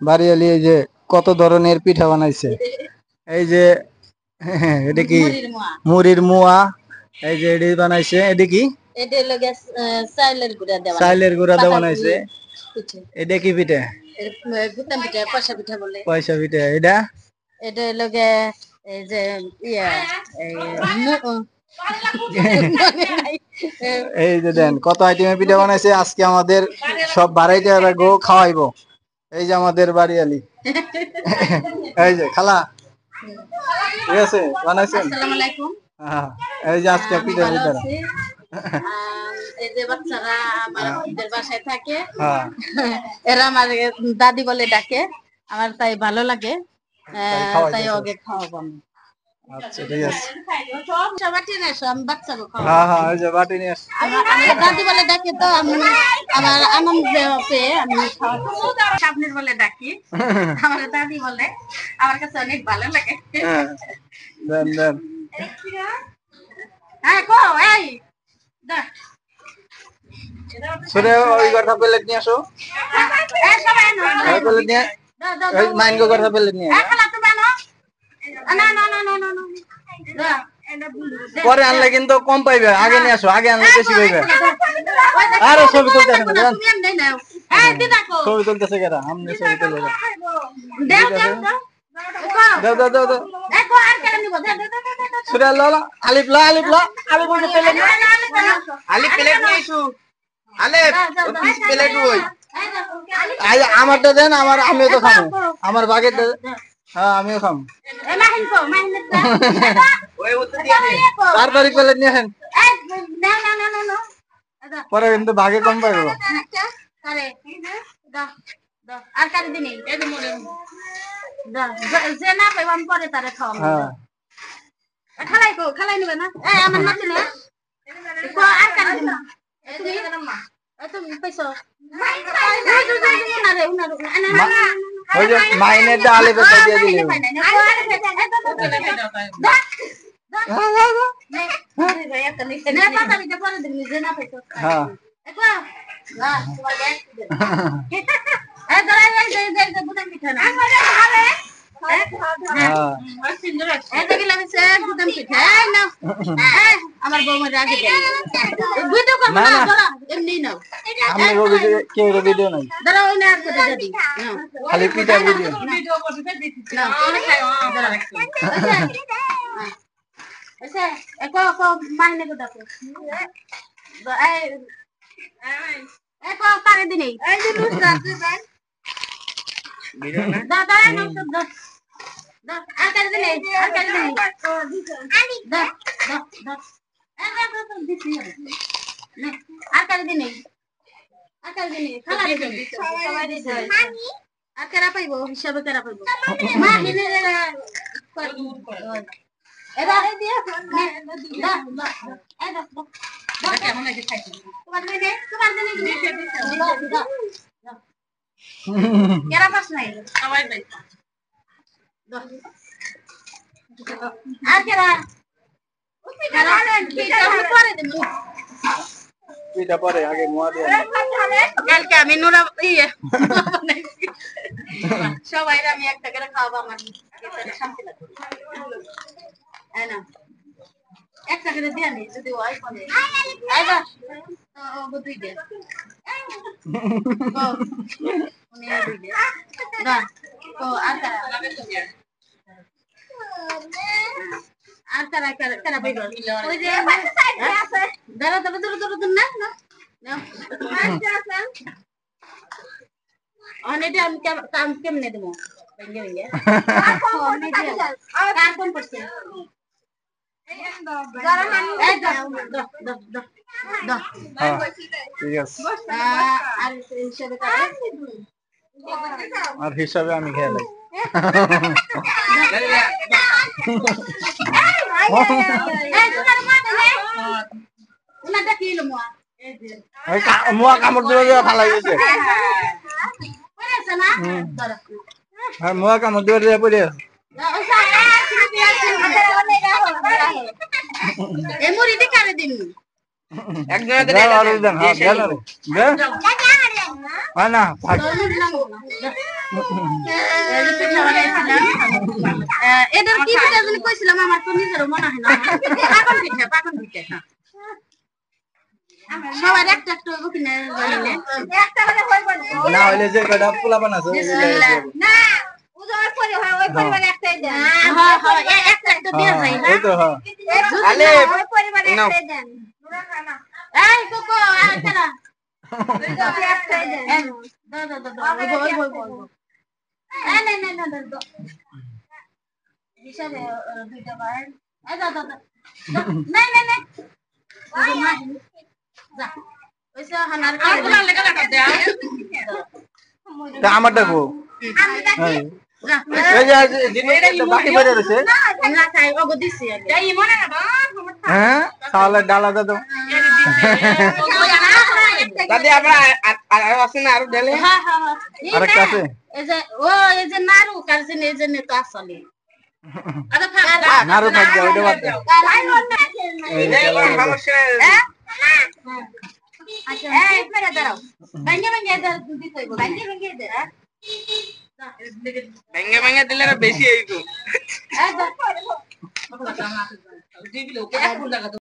বাড়িয়ালি এই যে কত ধরনের পিঠা বানাইছে। এই যে এটা কি মুড়ির মোয়া, এই যে এডি বানাইছে। এটা কি? এটা লগে চাইলের গুড়া দেওয়া, চাইলের গুড়া দেওয়া বানাইছে। এটা কি পিঠা? গুতাম পিঠা, পয়সা পিঠা বলে। পয়সা পিঠা। এটা এটা লগে এই যে ইয়া এই যে দেন কত আইটেমের পিঠা বানাইছে। আজকে আমাদের সব বাড়াইতে গো খাওয়াইবো। এই যে আমাদের বাড়িয়ালি, এই যে খালা, ঠিক আছে বানাইছেন। আসসালামু আলাইকুম। হ্যাঁ, এই যে আজকে পিঠা পিঠা এই যে বাচ্চারা আমাদের বাসায় থাকে, এরা আমার দাদি বলে ডাকে, আমার তাই ভালো লাগে, তাই ওকে খাওয়াবো আমি। আচ্ছা ঠিক আছে। হ্যাঁ হ্যাঁ, এই যে বাটি নিয়ে আসছি। দাদি বলে ডাকে তো আমার আনন্দ পেয়ে আমি সামনের বলে ডাকি, আমার দাদি বলে, আমার কাছে অনেক ভালো লাগে। দেন দেন। হ্যাঁ কো এই সুরে ওই কথা প্লেট নিয়ে আসো। এই সবাই না প্লেট নিয়ে, এই মাইনগো কথা প্লেট নিয়ে। খালা তো বানো না না না না না, পরে আনলে কিন্তু কম পাইবে, আগে নিয়ে আসো, আগে আনলে বেশি পাইবে। আরে ছবি তুলতেছে না, ছবি তুলতেছে কেরা? আমনে ছবি তুলবে। দাও দাও দাও দাও দাও দাও, একো আর কেন নিব? দাও দাও দাও সুরে ল আলিফ ল আলিফ ল আলিফ বলতে প্লেট আলিফ প্লেট নিয়ে আইছো। আলিফ পিস প্লেট ওই আই আমারটা দেন, আমার আমিও তো খাবো, আমার বাগেরটা। হ্যাঁ আমিও খাবো। এ মাহিন কো মাহিন না ওই উত্তর দিয়ে দে, তাড়াতাড়ি প্লেট নিয়ে আসেন। না না না না না, পরে কিন্তু ভাগে কম পাইবো। আরে দাও দাও আর কারি দিনি, এই যে মোরে দাও, যে না পাইবো আমি পরে তারে খাওয়াবো। হ্যাঁ খালাই কো, খালাই নিবে না? এই আমার নাতি না কো আর কারি দিনি। তুমি মা তুমি পয়সা না রে না না না, ওই যে মাইনে ডালে বেটা দিয়ে দিলে। হ্যাঁ আমার বৌমার আগে ভিডিও করব না, ধরো এমনি নাও। আমি ভিডিও কেউ ভিডিও নাই, ধরো ওই না আর করে দাদি খালি পিটা ভিডিও ভিডিও করতে দিতে না ধরো আচ্ছা একো কো মাইনে কো দেখো এই এই কো পারে দিনি এই যে লুজ রাখতে দেন ভিডিও না দাদা না দাদা দাদা আর করে দিনি আর করে দিনি আলি দাদা দাদা দাদা দিছি আর করে দিনি আর করে দিনি খালা দিনি সবাই দিছে মামি আর কেরা পাইবো হিসাবে কেরা পাইবো মা হিনে এরা এই দিয়ে না না এই দাও দাও কেমন লাগে খাইতে তোমার দিনে দাও কেরা পাস নাই সবাই পাই দাও আর কেরা পিঠা পরে দিমু, পিঠা পরে আগে মোয়া দিয়ে কালকে আমি নুরা ইয়ে বানাইছি সবাই আমি একটা করে খাওয়াবো, আমার শান্তি লাগবে। এই না একটা করে দিয়ে নি যদি ওই বলে আইবা ও বুঝি দে ও উনি দুই দে না তো আর কারা কারা পাইবো ওই যে দাঁড়া দাঁড়া দাঁড়া দাঁড়া না না না অনেক আমি কাম কেমনে দেবো ভেঙে ভেঙে কার কোন করছে আর হিসাবে আমি খেয়াল মোয়া কামড় দিয়ে ভালো গেছে, মোয়া কামড় দিয়ে পড়ে এমুরিতে কারে দিন একজনের দেন না থাক এদের কি পিঠা জানি কইছিলাম আমার তো নিজেরও মনে হয় না পাকন পিঠা সবার একটা একটা হইব কিনা জানি না হইলে যে কটা পোলাপান আছে না উজোর পরে হয় ওই পরিবারে একটাই দেন হ্যাঁ হ্যাঁ একটা একটা দিয়ে যাই ওই তো হ্যাঁ আলে ওই পরিবারে একটাই দেন এই কোকো আচ্ছা ওই একটাই দেন দাও দাও দাও ওই না না না দাও হিসাবে দুইটা বার এই দাও দাও না না না যা ওইসা হানার কাগুলা লেগে লাগা দাও তা আমার দেখো আমি দেখি এই যে জিনিস বাকি পড়ে রয়েছে না খাই ওগো দিছি যাই মনে না হ্যাঁ তাহলে ডালা দাও দাদি আমরা আর আছে না আর ডালে হ্যাঁ হ্যাঁ আরেকটা আছে এই যে ও এই যে নারু কাছে এই যে তো আসলে আরে নারু থাক দাও ওটা বাদ দাও আচ্ছা এই মেরে দাও ভাঙে ভাঙে দাও দুধ কইব ভাঙে ভাঙে দে ভেঙে ভেঙে দিলে বেশি হইতো এই দাও